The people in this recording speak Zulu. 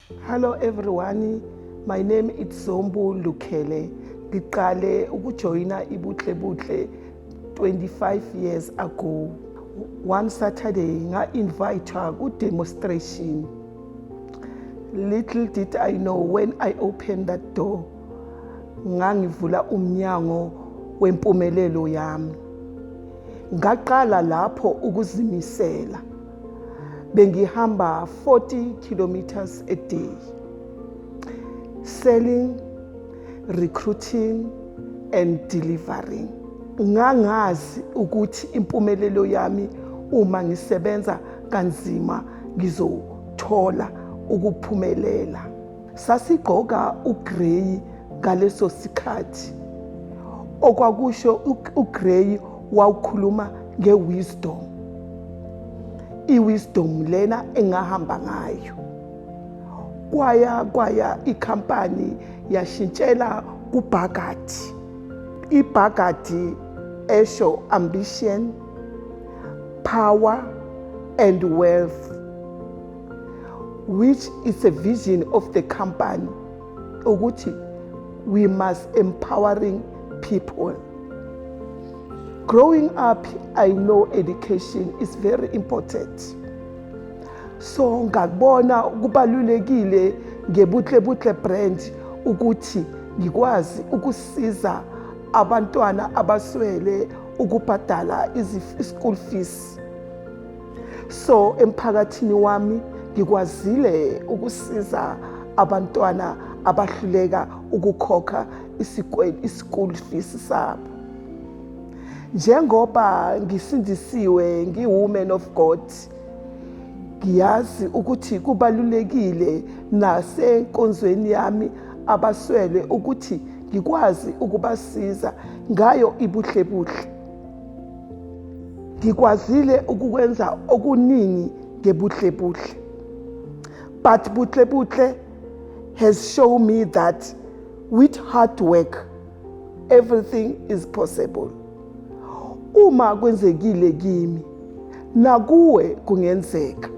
Hello everyone, my name is Sombu Lukhele. Ngiqale ukujoyina iBuhle 25 years ago. One Saturday nga-invite ku-demonstration. Little did I know when I opened that door, ngangivula umnyango wempumelelo yami. Ngaqala lapho ukuzimisela. Bengihamba 40 kilometers a day, selling, recruiting and delivering. Ngangazi ukuthi impumelelo yami uma ngisebenza kanzima ngizothola ukuphumelela. Sasigqoka ugrey ngaleso sikhathi. Okwakusho ugrey wawukhuluma ngewisdom. I-wisdom lena engahamba ngayo. Kwaya ikhampani yashintshela kubhagadi. Ibhagadi esho ambition, power and wealth, which is a vision of the company. Ukuthi we must empowering people. Growing up, I know education is very important. So ngakubona kubalulekile ngebuhle brand ukuthi ngikwazi ukusiza abantwana abaswele ukubhadala school fees. So emphakathini wami ngikwazile ukusiza abantwana abahluleka ukukhokha school fees sabo. Njengoba ngisindisiwe ngiwoman of God, ngiyazi ukuthi kubalulekile nasenkonzweni yami abaswele ukuthi ngikwazi ukubasiza ngayo ibuhle. Ngikwazile ukukwenza okuningi ngebuhle. But buhle has shown me that with hard work everything is possible. Uma kwenzekile kimi, nakuwe kungenzeka.